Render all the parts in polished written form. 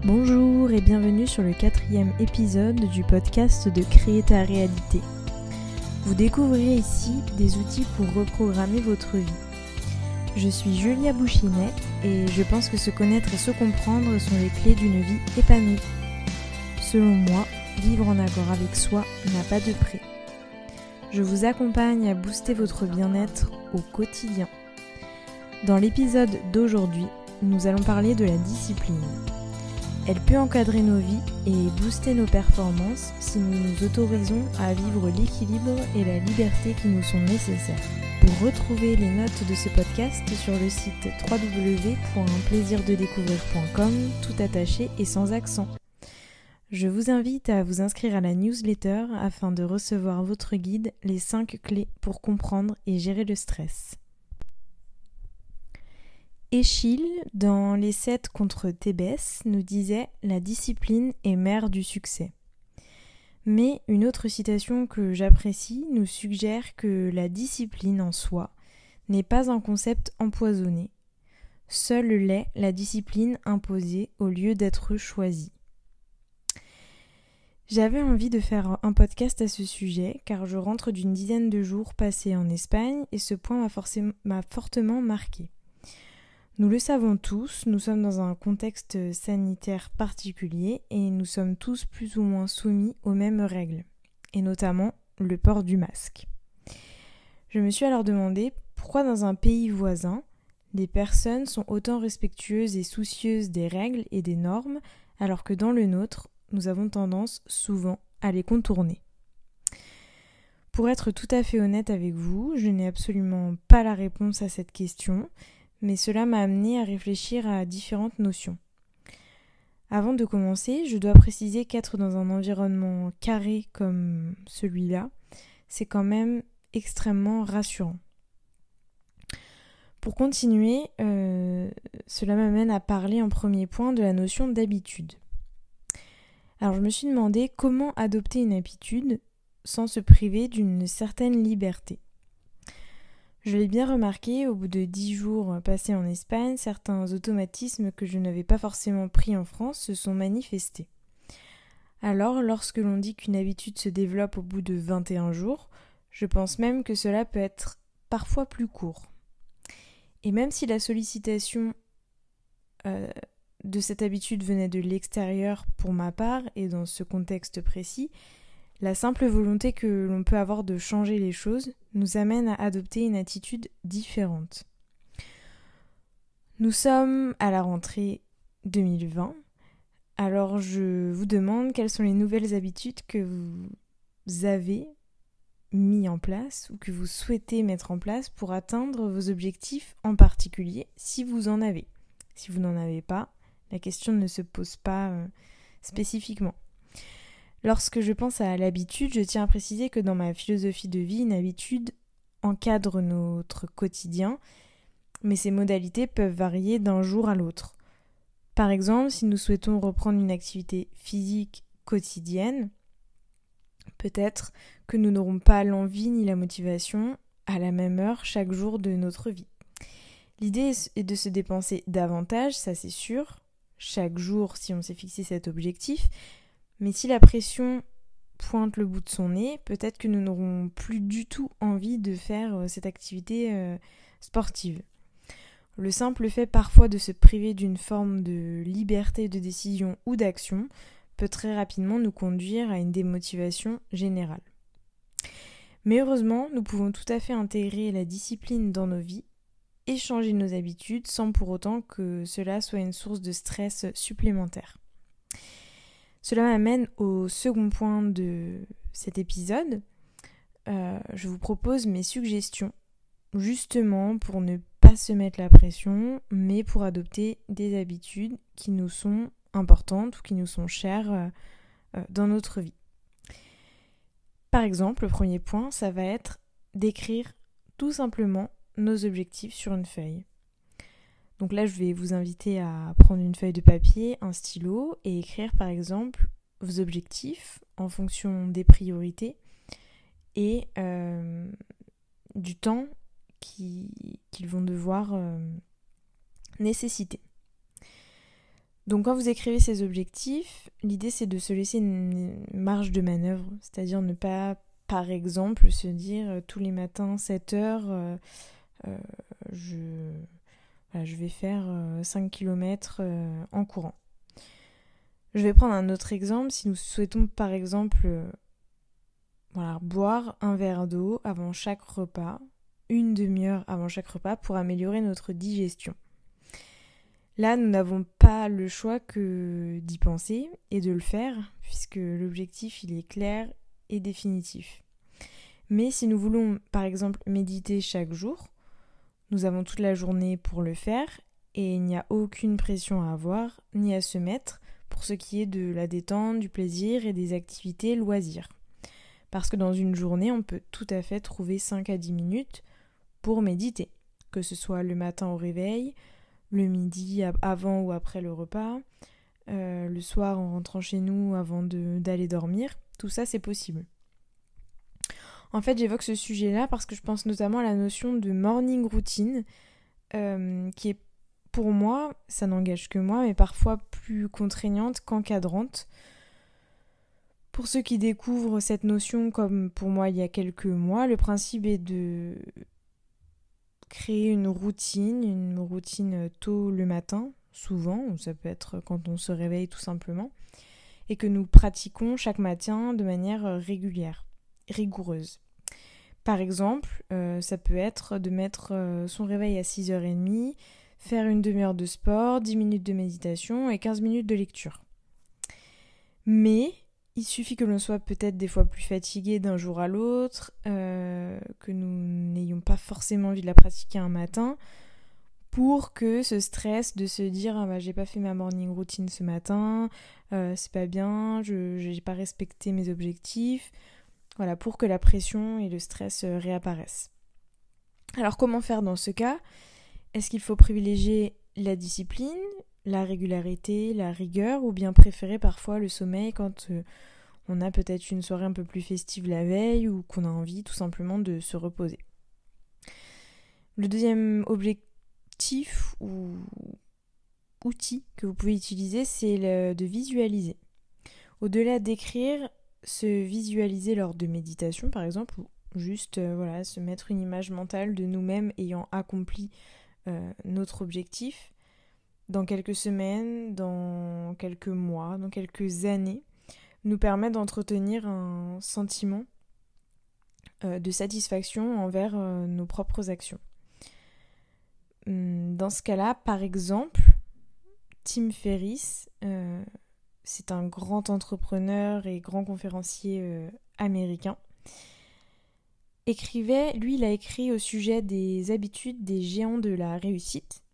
Bonjour et bienvenue sur le 4e épisode du podcast de Créer ta réalité. Vous découvrirez ici des outils pour reprogrammer votre vie. Je suis Julia Bouchinet et je pense que se connaître et se comprendre sont les clés d'une vie épanouie. Selon moi, vivre en accord avec soi n'a pas de prix. Je vous accompagne à booster votre bien-être au quotidien. Dans l'épisode d'aujourd'hui, nous allons parler de la discipline. Elle peut encadrer nos vies et booster nos performances si nous nous autorisons à vivre l'équilibre et la liberté qui nous sont nécessaires. Pour retrouver les notes de ce podcast sur le site www.unplaisirdedécouvrir.com, tout attaché et sans accent. Je vous invite à vous inscrire à la newsletter afin de recevoir votre guide, les 5 clés pour comprendre et gérer le stress. Échille, dans les 7 contre Thébès, nous disait « La discipline est mère du succès ». Mais une autre citation que j'apprécie nous suggère que la discipline en soi n'est pas un concept empoisonné. Seule l'est la discipline imposée au lieu d'être choisie. J'avais envie de faire un podcast à ce sujet car je rentre d'une dizaine de jours passés en Espagne et ce point m'a fortement marqué. Nous le savons tous, nous sommes dans un contexte sanitaire particulier et nous sommes tous plus ou moins soumis aux mêmes règles, et notamment le port du masque. Je me suis alors demandé pourquoi dans un pays voisin, les personnes sont autant respectueuses et soucieuses des règles et des normes, alors que dans le nôtre, nous avons tendance souvent à les contourner. Pour être tout à fait honnête avec vous, je n'ai absolument pas la réponse à cette question, mais cela m'a amené à réfléchir à différentes notions. Avant de commencer, je dois préciser qu'être dans un environnement carré comme celui-là, c'est quand même extrêmement rassurant. Pour continuer, cela m'amène à parler en premier point de la notion d'habitude. Alors je me suis demandé comment adopter une habitude sans se priver d'une certaine liberté. Je l'ai bien remarqué, au bout de 10 jours passés en Espagne, certains automatismes que je n'avais pas forcément pris en France se sont manifestés. Alors, lorsque l'on dit qu'une habitude se développe au bout de 21 jours, je pense même que cela peut être parfois plus court. Et même si la sollicitation de cette habitude venait de l'extérieur pour ma part et dans ce contexte précis, la simple volonté que l'on peut avoir de changer les choses nous amène à adopter une attitude différente. Nous sommes à la rentrée 2020, alors je vous demande quelles sont les nouvelles habitudes que vous avez mis en place ou que vous souhaitez mettre en place pour atteindre vos objectifs en particulier, si vous en avez. Si vous n'en avez pas, la question ne se pose pas spécifiquement. Lorsque je pense à l'habitude, je tiens à préciser que dans ma philosophie de vie, une habitude encadre notre quotidien, mais ses modalités peuvent varier d'un jour à l'autre. Par exemple, si nous souhaitons reprendre une activité physique quotidienne, peut-être que nous n'aurons pas l'envie ni la motivation à la même heure chaque jour de notre vie. L'idée est de se dépenser davantage, ça c'est sûr, chaque jour si on s'est fixé cet objectif, mais si la pression pointe le bout de son nez, peut-être que nous n'aurons plus du tout envie de faire cette activité sportive. Le simple fait parfois de se priver d'une forme de liberté de décision ou d'action peut très rapidement nous conduire à une démotivation générale. Mais heureusement, nous pouvons tout à fait intégrer la discipline dans nos vies et changer nos habitudes sans pour autant que cela soit une source de stress supplémentaire. Cela m'amène au second point de cet épisode. Je vous propose mes suggestions, justement pour ne pas se mettre la pression, mais pour adopter des habitudes qui nous sont importantes ou qui nous sont chères dans notre vie. Par exemple, le premier point, ça va être d'écrire tout simplement nos objectifs sur une feuille. Donc là, je vais vous inviter à prendre une feuille de papier, un stylo et écrire par exemple vos objectifs en fonction des priorités et du temps qu'ils vont devoir nécessiter. Donc quand vous écrivez ces objectifs, l'idée c'est de se laisser une marge de manœuvre, c'est-à-dire ne pas, par exemple, se dire tous les matins 7 heures, je vais faire 5 km en courant. Je vais prendre un autre exemple. Si nous souhaitons par exemple boire un verre d'eau avant chaque repas, une demi-heure avant chaque repas pour améliorer notre digestion. Là, nous n'avons pas le choix que d'y penser et de le faire, puisque l'objectif il est clair et définitif. Mais si nous voulons par exemple méditer chaque jour, nous avons toute la journée pour le faire et il n'y a aucune pression à avoir ni à se mettre pour ce qui est de la détente, du plaisir et des activités loisirs. Parce que dans une journée, on peut tout à fait trouver 5 à 10 minutes pour méditer, que ce soit le matin au réveil, le midi avant ou après le repas, le soir en rentrant chez nous avant d'aller dormir, tout ça c'est possible. En fait, j'évoque ce sujet-là parce que je pense notamment à la notion de morning routine, qui est pour moi, ça n'engage que moi, mais parfois plus contraignante qu'encadrante. Pour ceux qui découvrent cette notion comme pour moi il y a quelques mois, le principe est de créer une routine tôt le matin, souvent, ou ça peut être quand on se réveille tout simplement, et que nous pratiquons chaque matin de manière régulière, rigoureuse. Par exemple, ça peut être de mettre son réveil à 6h30, faire une demi-heure de sport, 10 minutes de méditation et 15 minutes de lecture. Mais il suffit que l'on soit peut-être des fois plus fatigué d'un jour à l'autre, que nous n'ayons pas forcément envie de la pratiquer un matin, pour que ce stress de se dire j'ai pas fait ma morning routine ce matin, c'est pas bien, j'ai pas respecté mes objectifs, voilà, pour que la pression et le stress réapparaissent. Alors comment faire dans ce cas ? Est-ce qu'il faut privilégier la discipline, la régularité, la rigueur, ou bien préférer parfois le sommeil quand on a peut-être une soirée un peu plus festive la veille ou qu'on a envie tout simplement de se reposer. Le deuxième objectif ou outil que vous pouvez utiliser, c'est de visualiser. Au-delà d'écrire, se visualiser lors de méditation par exemple, ou juste se mettre une image mentale de nous-mêmes ayant accompli notre objectif dans quelques semaines, dans quelques mois, dans quelques années, nous permet d'entretenir un sentiment de satisfaction envers nos propres actions. Dans ce cas-là, par exemple, Tim Ferriss, c'est un grand entrepreneur et grand conférencier américain, il a écrit au sujet des habitudes des géants de la réussite,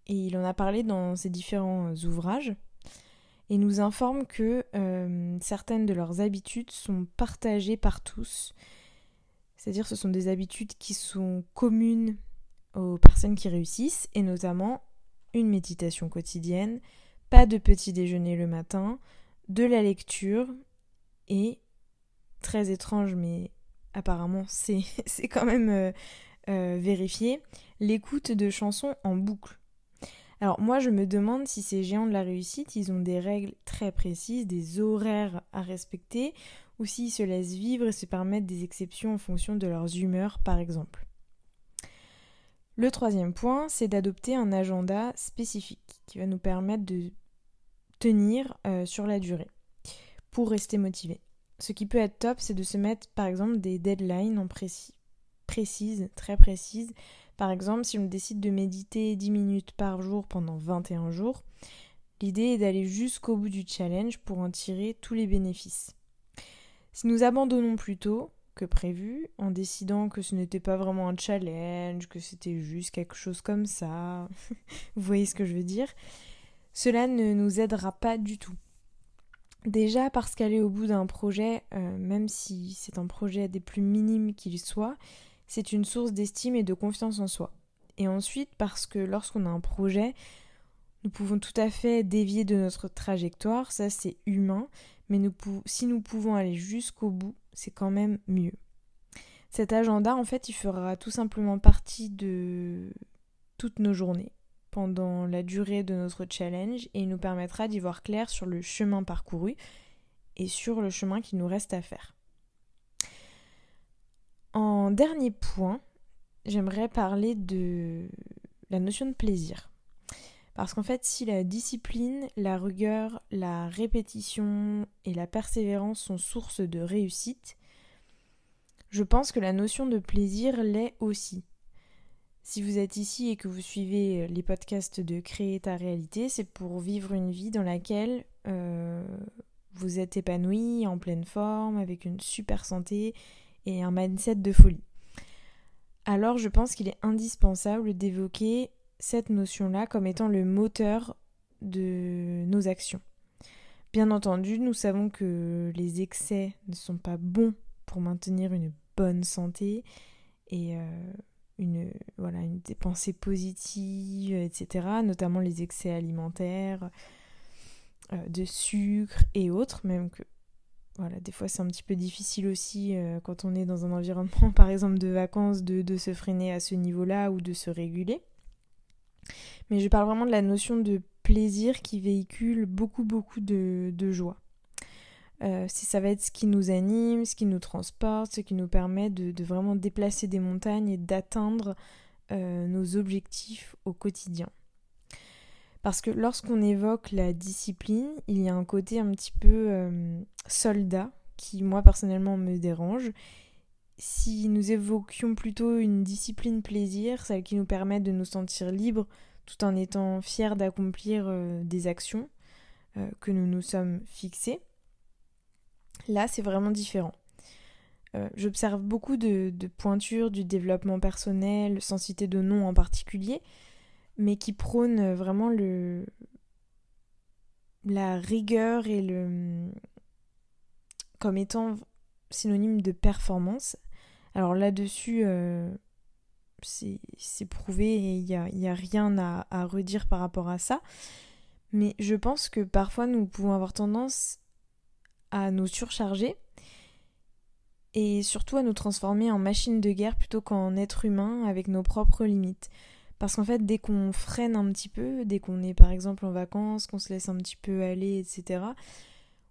et il en a parlé dans ses différents ouvrages, et nous informe que certaines de leurs habitudes sont partagées par tous, c'est-à-dire ce sont des habitudes qui sont communes aux personnes qui réussissent, et notamment une méditation quotidienne, pas de petit déjeuner le matin, de la lecture, et, très étrange mais apparemment c'est quand même vérifié, l'écoute de chansons en boucle. Alors moi je me demande si ces géants de la réussite, ils ont des règles très précises, des horaires à respecter, ou s'ils se laissent vivre et se permettent des exceptions en fonction de leurs humeurs par exemple. Le troisième point, c'est d'adopter un agenda spécifique qui va nous permettre de tenir sur la durée pour rester motivé. Ce qui peut être top, c'est de se mettre par exemple des deadlines précises, très précises. Par exemple, si on décide de méditer 10 minutes par jour pendant 21 jours, l'idée est d'aller jusqu'au bout du challenge pour en tirer tous les bénéfices. Si nous abandonnons plus tôt que prévu, en décidant que ce n'était pas vraiment un challenge, que c'était juste quelque chose comme ça, vous voyez ce que je veux dire, cela ne nous aidera pas du tout. Déjà parce qu'aller au bout d'un projet, même si c'est un projet des plus minimes qu'il soit, c'est une source d'estime et de confiance en soi. Et ensuite parce que lorsqu'on a un projet, nous pouvons tout à fait dévier de notre trajectoire, ça c'est humain, mais si nous pouvons aller jusqu'au bout, c'est quand même mieux. Cet agenda, en fait, il fera tout simplement partie de toutes nos journées, pendant la durée de notre challenge et il nous permettra d'y voir clair sur le chemin parcouru et sur le chemin qu'il nous reste à faire. En dernier point, j'aimerais parler de la notion de plaisir. Parce qu'en fait, si la discipline, la rigueur, la répétition et la persévérance sont source de réussite, je pense que la notion de plaisir l'est aussi. Si vous êtes ici et que vous suivez les podcasts de Créer ta réalité, c'est pour vivre une vie dans laquelle vous êtes épanoui, en pleine forme, avec une super santé et un mindset de folie. Alors je pense qu'il est indispensable d'évoquer cette notion-là comme étant le moteur de nos actions. Bien entendu, nous savons que les excès ne sont pas bons pour maintenir une bonne santé et des pensées positives, etc., notamment les excès alimentaires, de sucre et autres, même que des fois c'est un petit peu difficile aussi quand on est dans un environnement par exemple de vacances de se freiner à ce niveau-là ou de se réguler. Mais je parle vraiment de la notion de plaisir qui véhicule beaucoup de joie. Ça va être ce qui nous anime, ce qui nous transporte, ce qui nous permet de vraiment déplacer des montagnes et d'atteindre nos objectifs au quotidien. Parce que lorsqu'on évoque la discipline, il y a un côté un petit peu soldat qui, moi, personnellement, me dérange. Si nous évoquions plutôt une discipline plaisir, celle qui nous permet de nous sentir libres tout en étant fiers d'accomplir des actions que nous nous sommes fixées, là, c'est vraiment différent. J'observe beaucoup de pointures du développement personnel, sans citer de nom en particulier, mais qui prônent vraiment la rigueur et comme étant synonyme de performance. Alors là-dessus, c'est prouvé et il n'y a rien à redire par rapport à ça. Mais je pense que parfois nous pouvons avoir tendance à nous surcharger et surtout à nous transformer en machine de guerre plutôt qu'en être humain avec nos propres limites. Parce qu'en fait, dès qu'on freine un petit peu, dès qu'on est par exemple en vacances, qu'on se laisse un petit peu aller, etc.,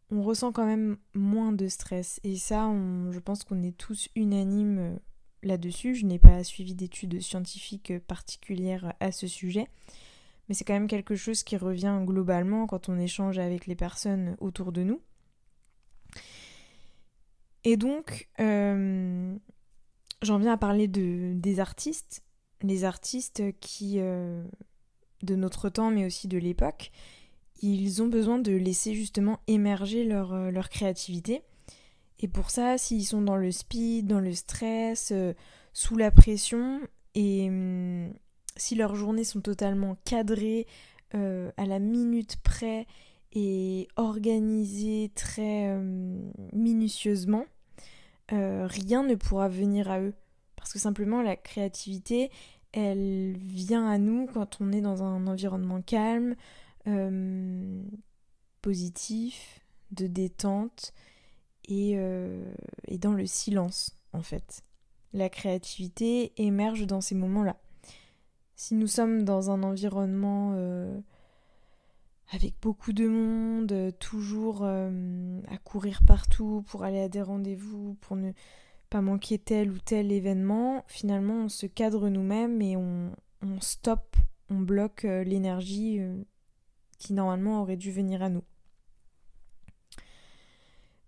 on ressent quand même moins de stress. Et ça, je pense qu'on est tous unanimes là-dessus. Je n'ai pas suivi d'études scientifiques particulières à ce sujet, mais c'est quand même quelque chose qui revient globalement quand on échange avec les personnes autour de nous. Et donc, j'en viens à parler des artistes. Les artistes qui, de notre temps, mais aussi de l'époque, ils ont besoin de laisser justement émerger leur créativité. Et pour ça, s'ils sont dans le speed, dans le stress, sous la pression, et si leurs journées sont totalement cadrées, à la minute près, et organisées très minutieusement, rien ne pourra venir à eux. Parce que simplement, la créativité, elle vient à nous quand on est dans un environnement calme, positif, de détente et dans le silence, en fait. La créativité émerge dans ces moments-là. Si nous sommes dans un environnement avec beaucoup de monde, toujours à courir partout pour aller à des rendez-vous, pour ne pas manquer tel ou tel événement, finalement on se cadre nous-mêmes et on stoppe, on bloque l'énergie qui normalement aurait dû venir à nous.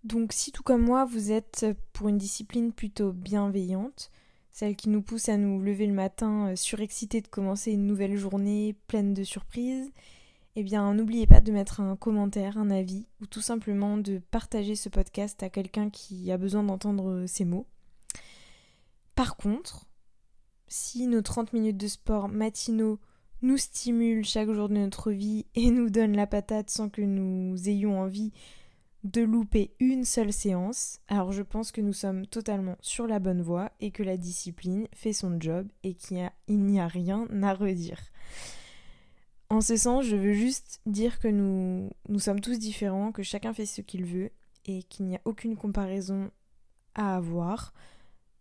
Donc si tout comme moi vous êtes pour une discipline plutôt bienveillante, celle qui nous pousse à nous lever le matin surexcités de commencer une nouvelle journée pleine de surprises, eh bien n'oubliez pas de mettre un commentaire, un avis, ou tout simplement de partager ce podcast à quelqu'un qui a besoin d'entendre ces mots. Par contre, si nos 30 minutes de sport matinaux nous stimulent chaque jour de notre vie et nous donnent la patate sans que nous ayons envie de louper une seule séance, alors je pense que nous sommes totalement sur la bonne voie et que la discipline fait son job et qu'il n'y a rien à redire. En ce sens, je veux juste dire que nous sommes tous différents, que chacun fait ce qu'il veut et qu'il n'y a aucune comparaison à avoir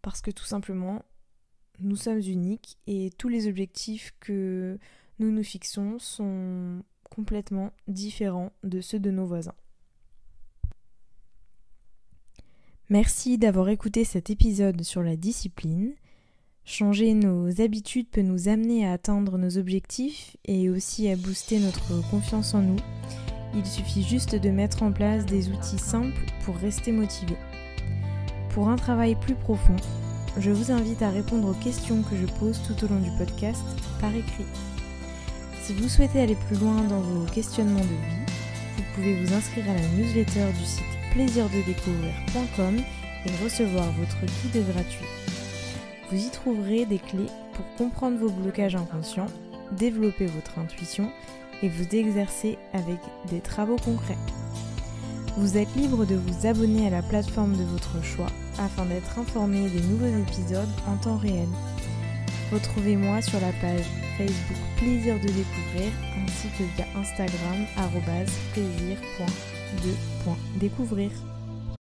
parce que tout simplement, nous sommes uniques et tous les objectifs que nous nous fixons sont complètement différents de ceux de nos voisins. Merci d'avoir écouté cet épisode sur la discipline. Changer nos habitudes peut nous amener à atteindre nos objectifs et aussi à booster notre confiance en nous. Il suffit juste de mettre en place des outils simples pour rester motivé. Pour un travail plus profond, je vous invite à répondre aux questions que je pose tout au long du podcast par écrit. Si vous souhaitez aller plus loin dans vos questionnements de vie, vous pouvez vous inscrire à la newsletter du site plaisirdedécouvrir.com et recevoir votre guide gratuit. Vous y trouverez des clés pour comprendre vos blocages inconscients, développer votre intuition et vous exercer avec des travaux concrets. Vous êtes libre de vous abonner à la plateforme de votre choix afin d'être informé des nouveaux épisodes en temps réel. Retrouvez-moi sur la page Facebook Plaisir de Découvrir ainsi que via Instagram @plaisir.de.découvrir.